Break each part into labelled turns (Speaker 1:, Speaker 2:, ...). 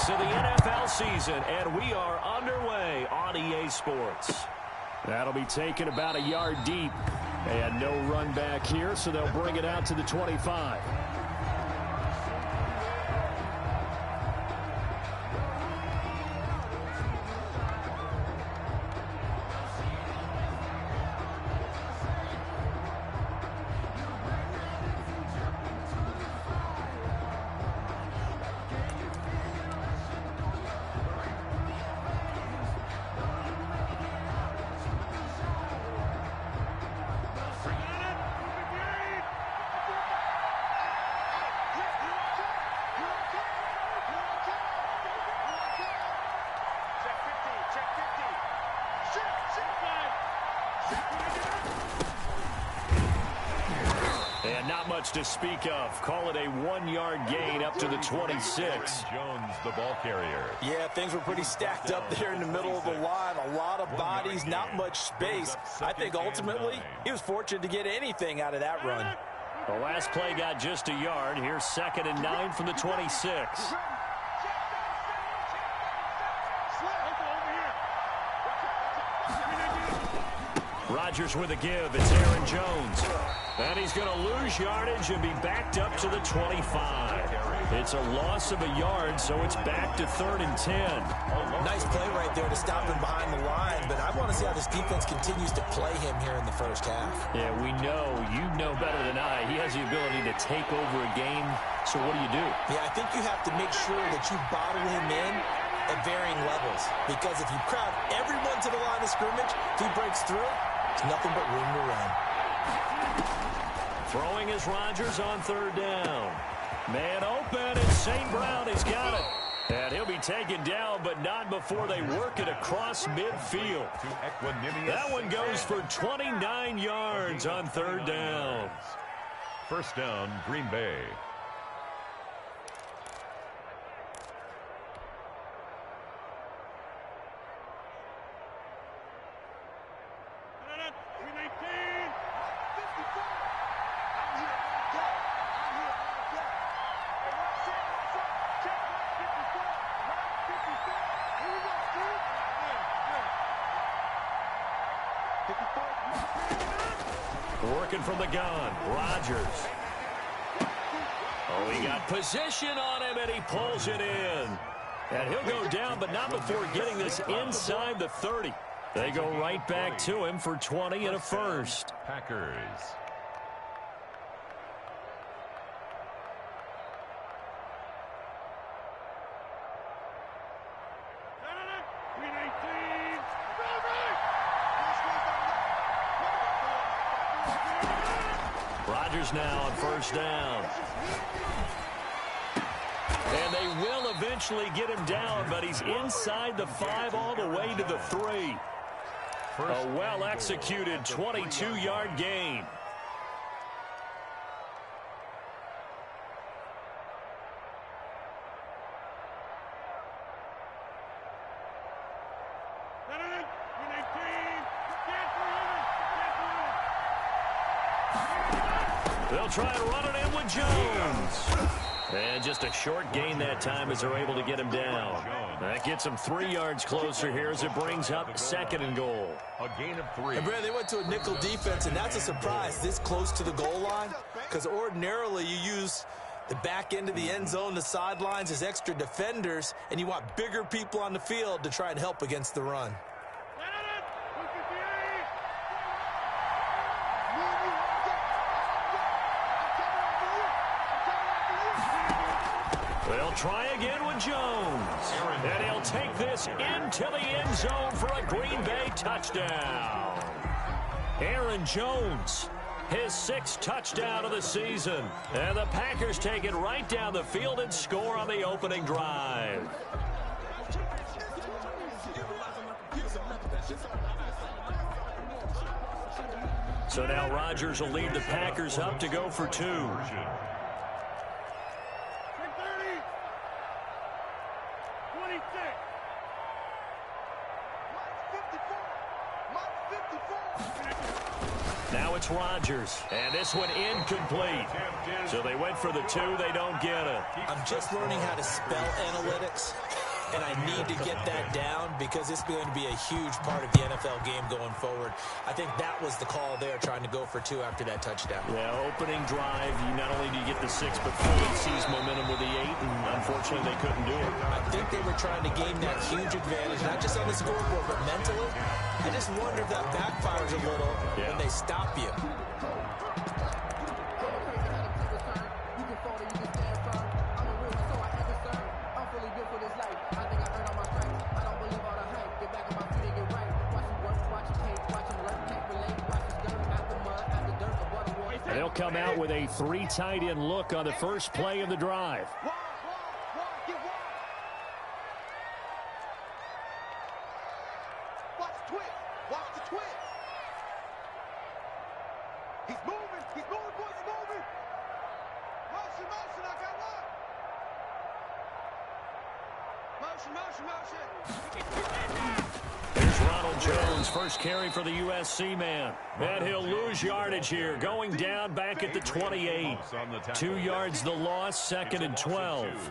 Speaker 1: weeks of the NFL season, and we are underway on EA Sports. That'll be taken about a yard deep. And no run back here, so they'll bring it out to the 25. And not much to speak of. Call it a 1-yard gain up to the 26.
Speaker 2: Jones, the ball carrier.
Speaker 3: Yeah, things were pretty stacked up there in the middle of the line. A lot of bodies, not much space. I think ultimately he was fortunate to get anything out of that run.
Speaker 1: The last play got just a yard. Here's 2nd and 9 from the 26. Rodgers with a give. It's Aaron Jones. And he's going to lose yardage and be backed up to the 25. It's a loss of a yard, so it's back to 3rd and 10.
Speaker 3: Nice play right there to stop him behind the line, but I want to see how this defense continues to play him here in the first half.
Speaker 1: Yeah, we know. You know better than I. He has the ability to take over a game, so what do you do?
Speaker 3: Yeah, I think you have to make sure that you bottle him in at varying levels, because if you crowd everyone to the line of scrimmage, if he breaks through, there's nothing but room to run.
Speaker 1: Throwing is Rodgers on 3rd down. Man open, and St. Brown has got it. And he'll be taken down, but not before they work it across midfield. That one goes for 29 yards on 3rd down.
Speaker 2: First down, Green Bay.
Speaker 1: Working from the gun, Rodgers. Oh, he got position on him, and he pulls it in. And he'll go down, but not before getting this inside the 30. They go right back to him for 20 and a first.
Speaker 2: Packers.
Speaker 1: Rodgers now on 1st down. And they will eventually get him down, but he's inside the 5 all the way to the 3. A well-executed 22-yard gain. They'll try and run it in with Jones. And just a short gain that time as they're able to get him down. That gets him 3 yards closer here as it brings up 2nd and goal.
Speaker 2: A gain of 3.
Speaker 3: And Brad, they went to a nickel defense, and that's a surprise this close to the goal line, because ordinarily you use the back end of the end zone, the sidelines as extra defenders, and you want bigger people on the field to try and help against the run.
Speaker 1: They'll try again with Jones. And he'll take this into the end zone for a Green Bay touchdown. Aaron Jones, his 6th touchdown of the season. And the Packers take it right down the field and score on the opening drive. So now Rodgers will lead the Packers up to go for 2. Now it's Rodgers, and this one incomplete. So they went for the 2, they don't get it.
Speaker 3: I'm just learning how to spell analytics. and I need to get that down because it's going to be a huge part of the NFL game going forward. I think that was the call there, trying to go for 2 after that touchdown.
Speaker 1: Yeah, opening drive, you not only do you get the 6, but fully seize momentum with the 8, and unfortunately they couldn't do it.
Speaker 3: I think they were trying to gain that huge advantage, not just on the scoreboard, but mentally. I just wonder if that backfires a little when they stop you.
Speaker 1: They'll come out with a 3 tight end look on the first play of the drive.
Speaker 4: Watch the twist. Watch the twist. He's moving. He's moving, boys. He's moving. Motion, motion. I got one. Motion, motion, motion.
Speaker 1: Here's Ronald Jones, first carry for the USC man. And he'll lose yardage here, going down back at the 28. 2 yards the loss, 2nd and 12.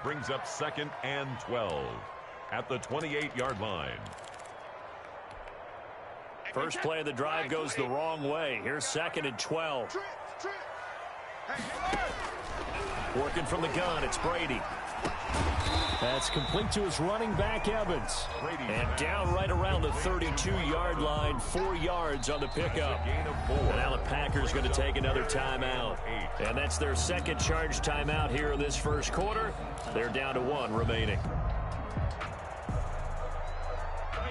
Speaker 2: Brings up 2nd and 12 at the 28-yard line.
Speaker 1: First play of the drive goes the wrong way. Here's 2nd and 12. Working from the gun, it's Brady. That's complete to his running back, Evans. And down right around the 32-yard line, 4 yards on the pickup. And now the Packers going to take another timeout. And that's their second charge timeout here in this first quarter. They're down to 1 remaining.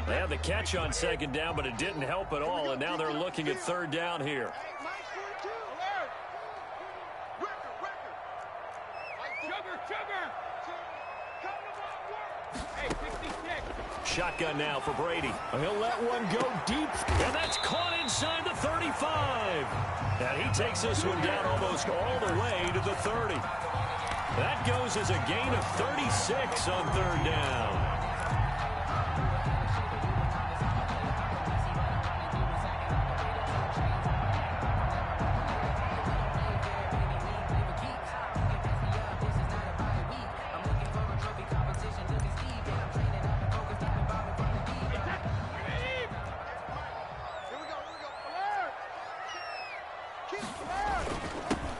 Speaker 1: They had the catch on 2nd down, but it didn't help at all. And now they're looking at 3rd down here. Shotgun now for Brady. He'll let one go deep, and that's caught inside the 35. And he takes this one down almost all the way to the 30. That goes as a gain of 36 on 3rd down.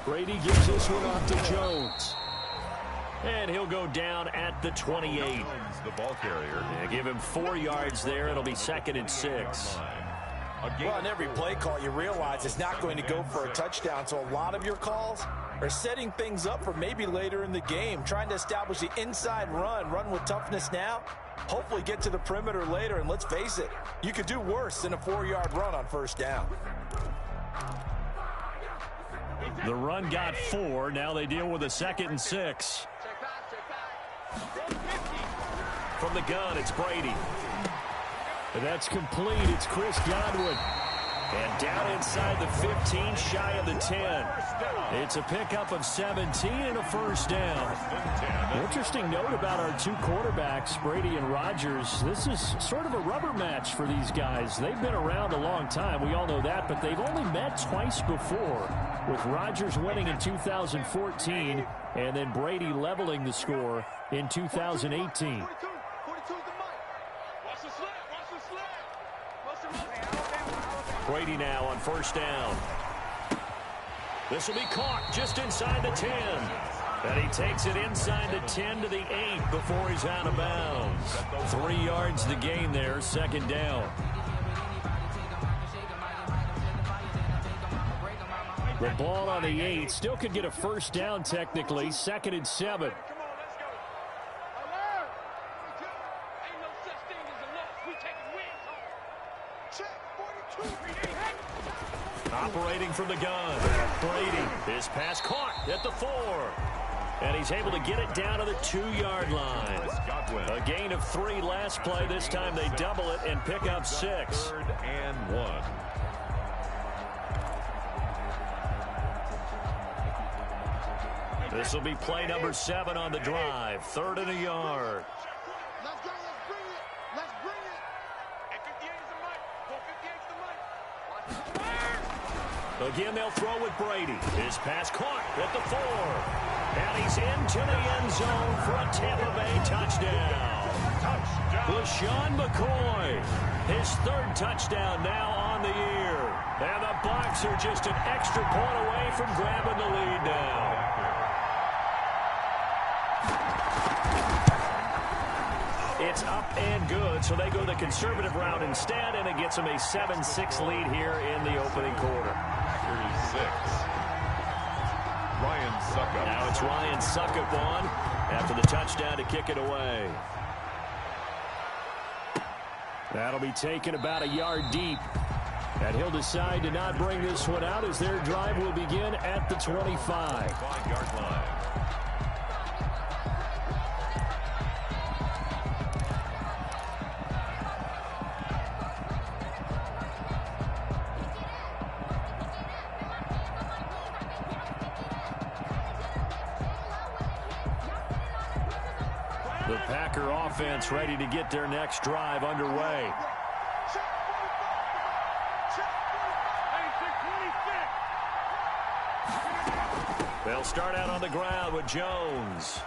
Speaker 1: Brady gives this one off to Jones. And he'll go down at the 28.
Speaker 2: The ball carrier.
Speaker 1: Yeah, give him 4 yards there. It'll be 2nd and 6.
Speaker 3: Well, on every play call, you realize it's not going to go for a touchdown. So a lot of your calls are setting things up for maybe later in the game, trying to establish the inside run with toughness now, hopefully get to the perimeter later. And let's face it, you could do worse than a 4-yard run on 1st down.
Speaker 1: The run got 4. Now they deal with a 2nd and 6. From the gun, it's Brady. And that's complete. It's Chris Godwin. And down inside the 15, shy of the 10. It's a pickup of 17 and a 1st down. Interesting note about our 2 quarterbacks, Brady and Rodgers. This is sort of a rubber match for these guys. They've been around a long time. We all know that, but they've only met twice before, with Rodgers winning in 2014 and then Brady leveling the score in 2018. Brady now on 1st down. This will be caught just inside the 10. And he takes it inside the 10 to the 8 before he's out of bounds. 3 yards the gain there, 2nd down. The ball on the 8 still could get a 1st down technically, 2nd and 7. Operating from the gun, Brady. His pass caught at the 4. And he's able to get it down to the 2-yard line. A gain of 3 last play. This time they double it and pick up 6.
Speaker 2: 3rd and 1.
Speaker 1: This will be play number 7 on the drive. 3rd and a yard.
Speaker 4: Let's go. Let's bring it. Let's bring it. And 58's the mic. 58's the mic.
Speaker 1: Again, they'll throw with Brady. His pass caught at the 4. And he's into the end zone for a Tampa Bay touchdown. LaShawn McCoy, his third touchdown now on the year. And the Bucs are just an extra point away from grabbing the lead now. It's up and good, so they go the conservative route instead, and it gets them a 7-6 lead here in the opening quarter.
Speaker 2: Here's 6. Ryan Suckup.
Speaker 1: Now it's Ryan Suckup on after the touchdown to kick it away. That'll be taken about a yard deep. And he'll decide to not bring this one out as their drive will begin at the 25.
Speaker 2: 5-yard line.
Speaker 1: The Packer offense ready to get their next drive underway. They'll start out on the ground with Jones.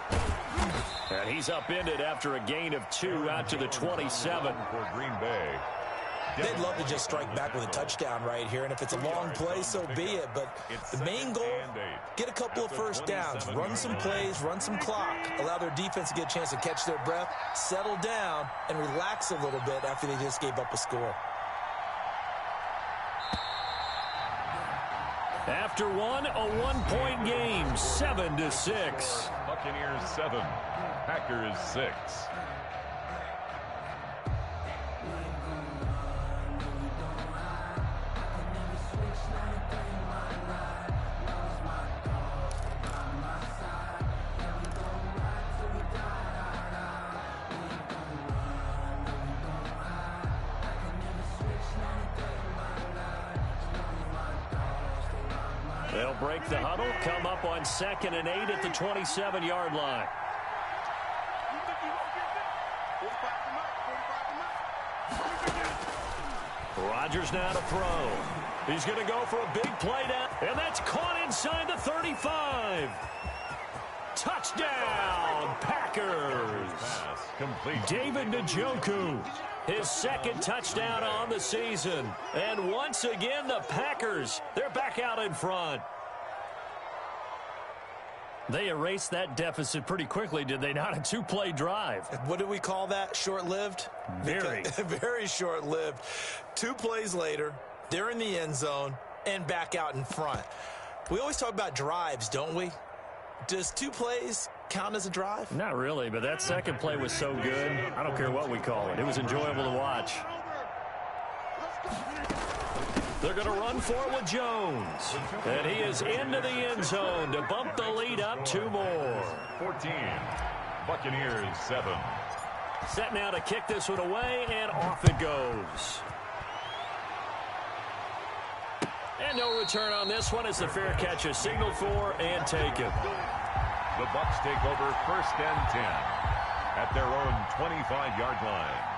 Speaker 1: And he's upended after a gain of 2 out to the 27.
Speaker 2: For Green Bay.
Speaker 3: They'd love to just strike back with a touchdown right here, and if it's a long play, so be it. But the main goal, get a couple of first downs, run some plays, run some clock, allow their defense to get a chance to catch their breath, settle down, and relax a little bit after they just gave up a score.
Speaker 1: After one, a one-point game, 7-6.
Speaker 2: Buccaneers 7, Packers 6.
Speaker 1: They'll break the huddle, come up on 2nd and 8 at the 27-yard line. Rodgers now to throw. He's going to go for a big play down, and that's caught inside the 35. Touchdown, Packers.
Speaker 2: Pass complete.
Speaker 1: David Njoku, his second touchdown on the season. And once again, the Packers, they're back out in front. They erased that deficit pretty quickly, did they not? A 2-play drive.
Speaker 3: What do we call that? Short-lived?
Speaker 1: Very.
Speaker 3: Very short-lived. 2 plays later, they're in the end zone and back out in front. We always talk about drives, don't we? Does 2 plays count as a drive?
Speaker 1: Not really, but that second play was so good. I don't care what we call it. It was enjoyable to watch. They're going to run for it with Jones. And he is into the end zone to bump the lead up 2 more.
Speaker 2: 14, Buccaneers 7.
Speaker 1: Set now to kick this one away, and off it goes. And no return on this one as the fair catch is signaled for and taken.
Speaker 2: The Bucs take over 1st and 10 at their own 25-yard line.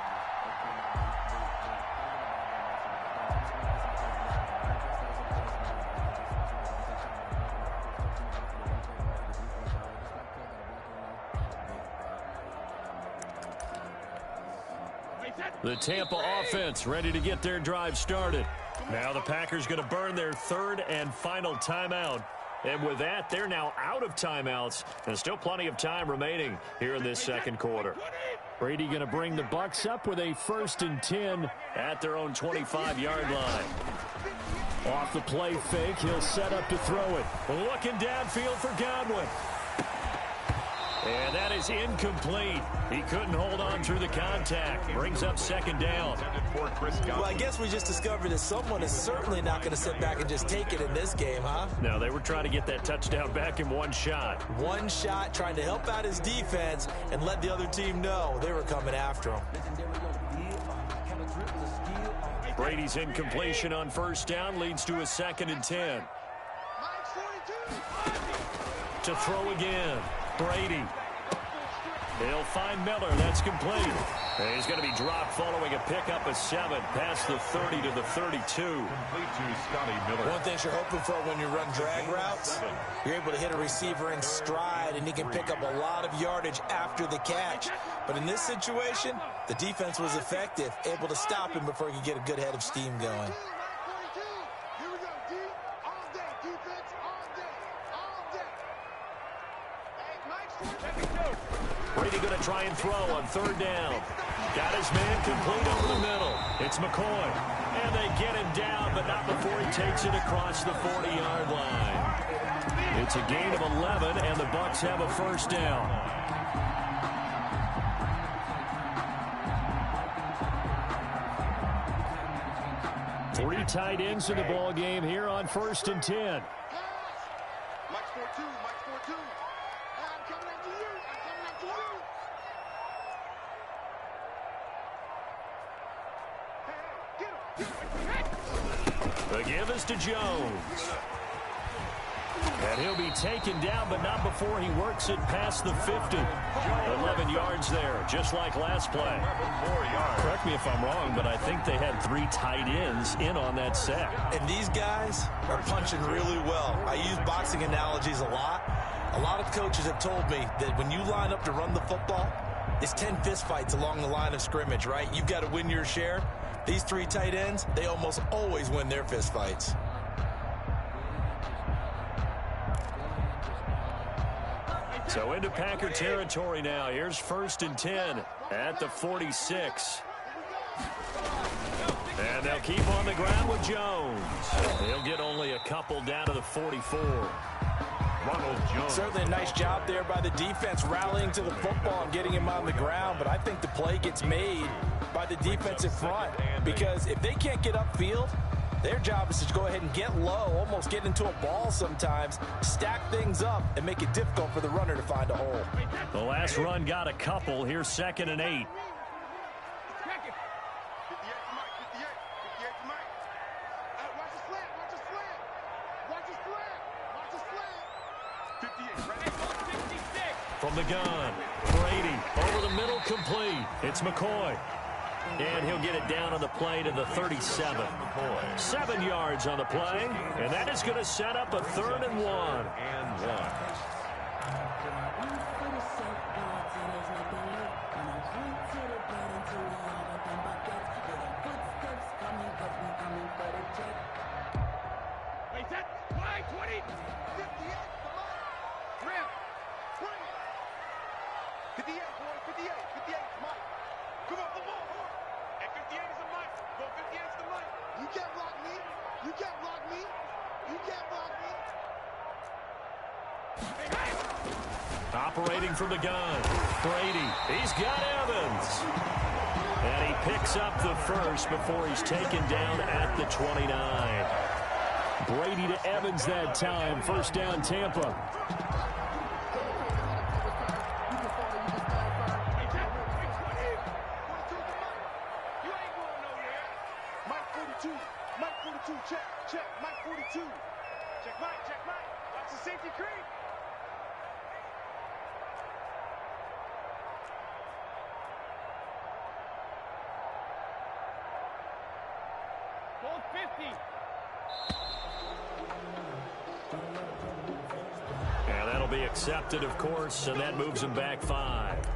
Speaker 1: The Tampa offense ready to get their drive started. Now the Packers going to burn their 3rd and final timeout. And with that, they're now out of timeouts. And still plenty of time remaining here in this second quarter. Brady going to bring the Bucs up with a 1st and 10 at their own 25-yard line. Off the play fake, he'll set up to throw it. Looking downfield for Godwin. And that is incomplete. He couldn't hold on through the contact. Brings up 2nd down.
Speaker 3: Well, I guess we just discovered that someone is certainly not going to sit back and just take it in this game, huh?
Speaker 1: No, they were trying to get that touchdown back in one shot.
Speaker 3: One shot, trying to help out his defense and let the other team know they were coming after him.
Speaker 1: Brady's incompletion on 1st down leads to a 2nd and 10. To throw again. Brady. He'll find Miller. That's complete. And he's going to be dropped following a pickup of 7 past the 30 to the 32.
Speaker 2: Complete to Scotty Miller.
Speaker 3: One thing you're hoping for when you run drag routes, you're able to hit a receiver in stride, and he can pick up a lot of yardage after the catch. But in this situation, the defense was effective, able to stop him before he could get a good head of steam going.
Speaker 4: Here we go, D. All day, defense, all day, all day. Hey, Mike's
Speaker 1: Brady going to try and throw on 3rd down. Got his man complete over the middle. It's McCoy. And they get him down, but not before he takes it across the 40-yard line. It's a gain of 11, and the Bucs have a 1st down. Three tight ends in the ball game here on 1st and 10.
Speaker 4: Mike's 4-2, Mike's 4-2. I'm coming after you, I'm coming after you.
Speaker 1: The give is to Jones. And he'll be taken down, but not before he works it past the 50. 11 yards there, just like last play. Correct me if I'm wrong, but I think they had 3 tight ends in on that set.
Speaker 3: And these guys are punching really well. I use boxing analogies a lot. A lot of coaches have told me that when you line up to run the football, it's 10 fistfights along the line of scrimmage, right? You've got to win your share. These 3 tight ends, they almost always win their fistfights.
Speaker 1: So into Packer territory now. Here's 1st and 10 at the 46. And they'll keep on the ground with Jones. He'll get only a couple down to the 44.
Speaker 2: Ronald Jones.
Speaker 3: Certainly a nice job there by the defense rallying to the football and getting him on the ground, but I think the play gets made by the defensive front, because if they can't get upfield, their job is to go ahead and get low, almost get into a ball sometimes, stack things up, and make it difficult for the runner to find a hole.
Speaker 1: The last run got a couple. Here's 2nd and 8.
Speaker 4: 58 to Mike, 58 to Mike. Watch his slant, watch his slant. Watch his slant, watch his slant. 58, right? 66.
Speaker 1: From the gun, Brady over the middle, complete. It's McCoy. And he'll get it down on the play to the 37. 7 yards on the play, and that is going to set up a 3rd and 1.
Speaker 4: Wait, that line 20. 58 for Mike. Rip. Bring it. 58, boy. 58. 58 is Mike. Come on, come on. And 58 is a Mike. Go 58 is the Mike. You can't block me. You can't block me. You can't block me. Hey, hey.
Speaker 1: Operating from the gun, Brady. He's got Evans. And he picks up the 1st before he's taken down at the 29. Brady to Evans that time. 1st down, Tampa.
Speaker 4: Mike 42, check, Mike 42. Check Mike. Watch the safety creep. Hold 50.
Speaker 1: And that'll be accepted, of course, and that moves him back 5.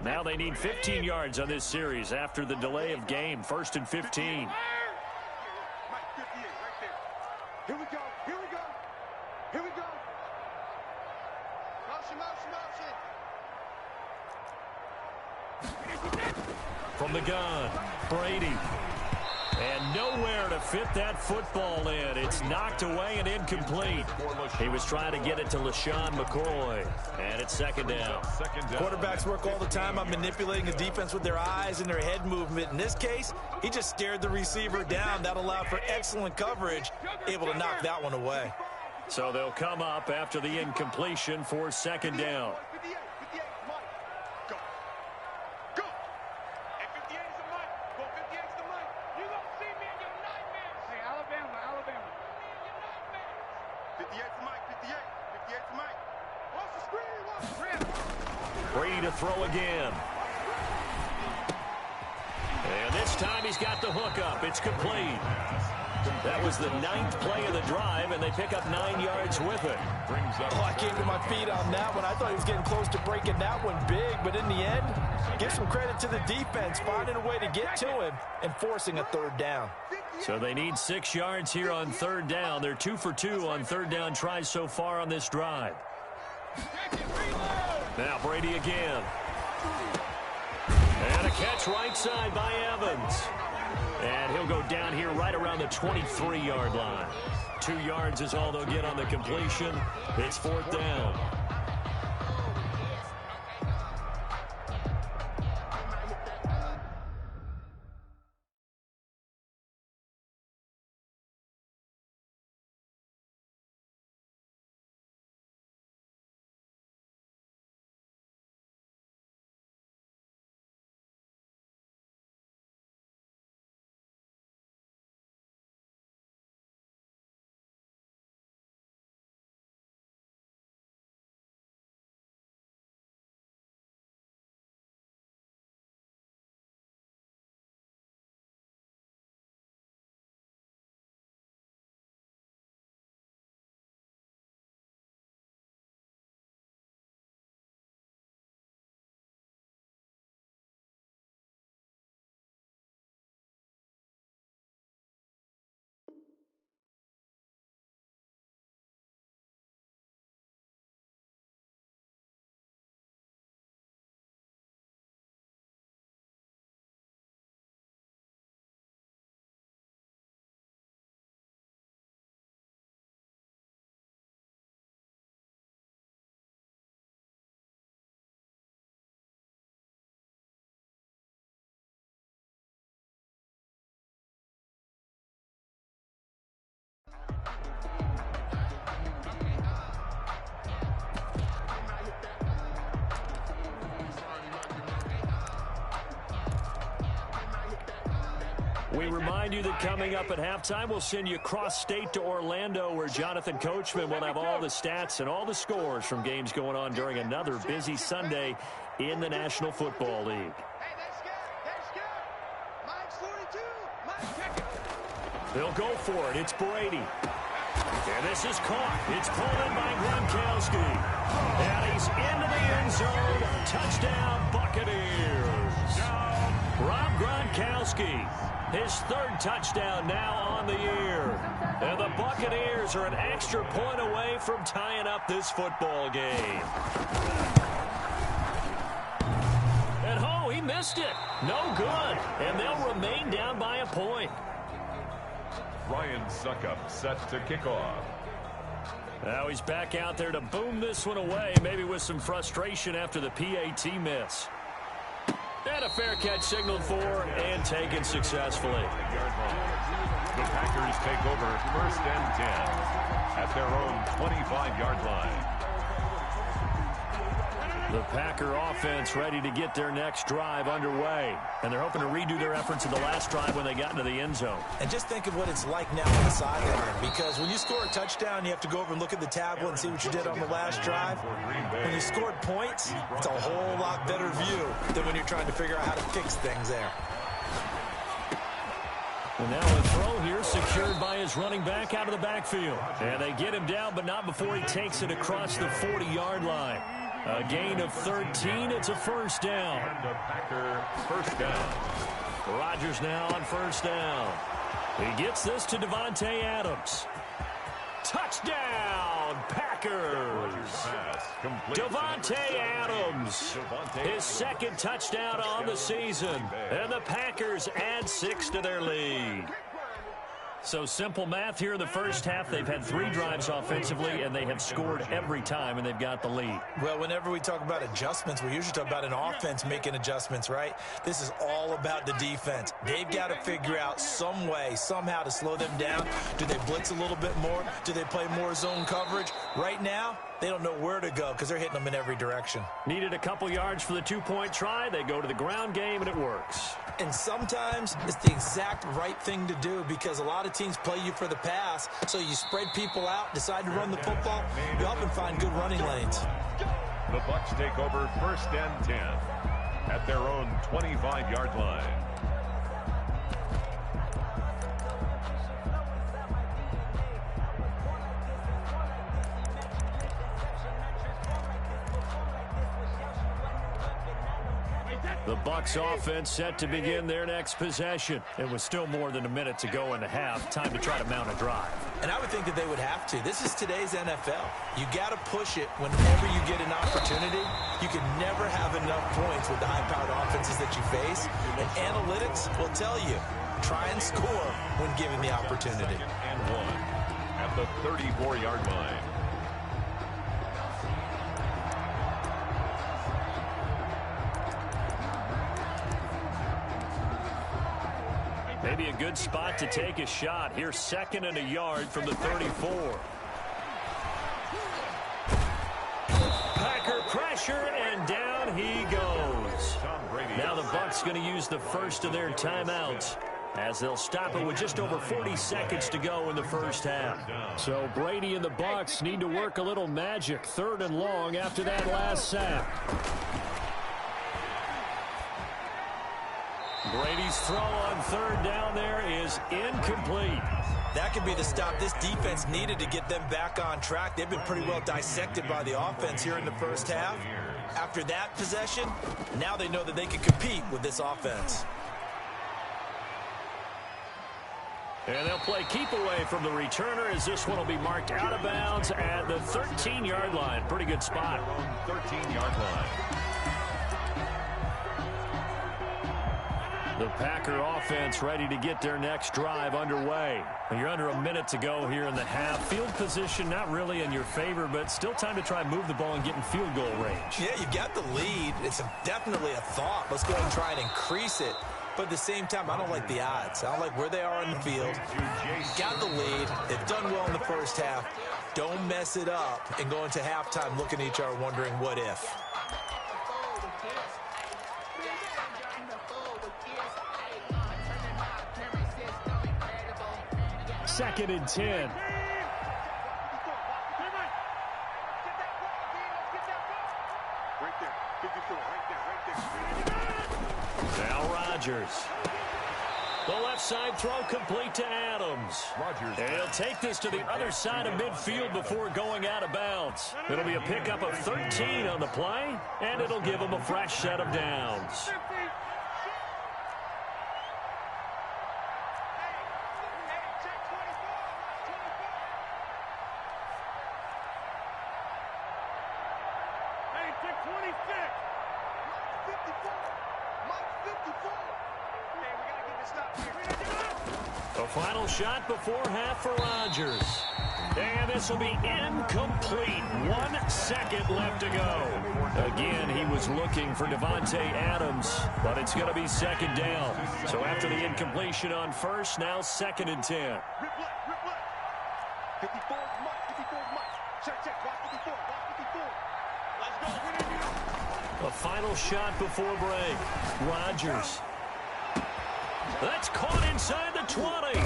Speaker 1: Now they need 15 yards on this series after the delay of game. 1st and 15.
Speaker 4: Mike 58 right there. Here we go. Motion.
Speaker 1: From the gun, Brady. And nowhere to fit that football in. It's knocked away and incomplete. He was trying to get it to LaShawn McCoy. And it's 2nd down.
Speaker 3: Quarterbacks work all the time on manipulating the defense with their eyes and their head movement. In this case, he just stared the receiver down. That allowed for excellent coverage, able to knock that one away.
Speaker 1: So they'll come up after the incompletion for 2nd down. ready to throw again. And this time he's got the hook up. It's complete. That was the 9th play of the drive, and they pick up 9 yards with it.
Speaker 3: Oh, I came to my feet on that one. I thought he was getting close to breaking that one big, but in the end, give some credit to the defense, finding a way to get to him and forcing a 3rd down.
Speaker 1: So they need 6 yards here on 3rd down. They're 2 for 2 on 3rd down tries so far on this drive. Now Brady again. And a catch right side by Evans. And he'll go down here right around the 23-yard line. 2 yards is all they'll get on the completion. It's 4th down. We remind you that coming up at halftime, we'll send you cross-state to Orlando, where Jonathan Coachman will have all the stats and all the scores from games going on during another busy Sunday in the National Football League. They'll go for it. It's Brady. And this is caught. It's pulled in by Gronkowski. And he's into the end zone. Touchdown, Buccaneers. Rob Gronkowski. His 3rd touchdown now on the year. And the Buccaneers are an extra point away from tying up this football game. And oh, he missed it. No good. And they'll remain down by a point.
Speaker 2: Ryan Suckup set to kick off.
Speaker 1: Now he's back out there to boom this one away, maybe with some frustration after the PAT miss. And a fair catch signaled for and taken successfully.
Speaker 2: The Packers take over 1st and 10 at their own 25-yard line.
Speaker 1: The Packer offense ready to get their next drive underway. And they're hoping to redo their efforts in the last drive when they got into the end zone.
Speaker 3: And just think of what it's like now on the sideline, because when you score a touchdown, you have to go over and look at the tablet and see what you did on the last drive. When you scored points, it's a whole lot better view than when you're trying to figure out how to fix things there.
Speaker 1: And now a throw here secured by his running back out of the backfield. And they get him down, but not before he takes it across the 40-yard line. A gain of 13. It's a 1st down.
Speaker 2: And a Packer 1st down.
Speaker 1: Rodgers now on 1st down. He gets this to Davante Adams. Touchdown, Packers. Davante Adams, his 2nd touchdown on the season. And the Packers add 6 to their lead. So simple math here in the first half. They've had 3 drives offensively, and they have scored every time, and they've got the lead.
Speaker 3: Well, whenever we talk about adjustments, we usually talk about an offense making adjustments, right? This is all about the defense. They've got to figure out some way, somehow to slow them down. Do they blitz a little bit more? Do they play more zone coverage? Right now, they don't know where to go because they're hitting them in every direction.
Speaker 1: Needed a couple yards for the 2-point try. They go to the ground game, and it works.
Speaker 3: And sometimes it's the exact right thing to do, because a lot of teams play you for the pass, so you spread people out, decide to run the football, you often find good running lanes.
Speaker 2: The Bucs take over 1st and 10 at their own 25-yard line.
Speaker 1: The Bucs offense set to begin their next possession. It was still more than a minute to go in the half. Time to try to mount a drive.
Speaker 3: And I would think that they would have to. This is today's NFL. You got to push it whenever you get an opportunity. You can never have enough points with the high-powered offenses that you face. And analytics will tell you, try and score when given the opportunity.
Speaker 2: 2nd and 1 at the 34-yard line.
Speaker 1: Maybe a good spot to take a shot. Here's 2nd and a yard from the 34. Packer pressure, and down he goes. Now the Bucs going to use the first of their timeouts, as they'll stop it with just over 40 seconds to go in the first half. So Brady and the Bucs need to work a little magic. 3rd and long after that last sack. Brady's throw on 3rd down there is incomplete.
Speaker 3: That could be the stop this defense needed to get them back on track. They've been pretty well dissected by the offense here in the first half. After that possession, now they know that they can compete with this offense.
Speaker 1: And they'll play keep away from the returner, as this one will be marked out of bounds at the 13-yard line. Pretty good spot.
Speaker 2: 13-yard line.
Speaker 1: The Packer offense ready to get their next drive underway. You're under a minute to go here in the half. Field position not really in your favor, but still time to try and move the ball and get in field goal range.
Speaker 3: Yeah, you got the lead. It's definitely a thought. Let's go ahead and try and increase it. But at the same time, I don't like the odds. I don't like where they are in the field. Got the lead. They've done well in the first half. Don't mess it up and go into halftime looking at each other wondering what if.
Speaker 1: 2nd and 10. Now Rodgers. The left side throw complete to Adams. And he'll take this to the other side of midfield before going out of bounds. It'll be a pickup of 13 on the play, and it'll give him a fresh set of downs. A final shot before half for Rodgers. And this will be incomplete. 1 second left to go. Again, he was looking for Devontae Adams, but it's going to be 2nd down. So after the incompletion on 1st, now 2nd and 10. A final shot before break. Rodgers. That's caught inside the 20.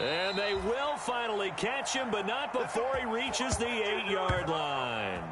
Speaker 1: And they will finally catch him, but not before he reaches the 8-yard line.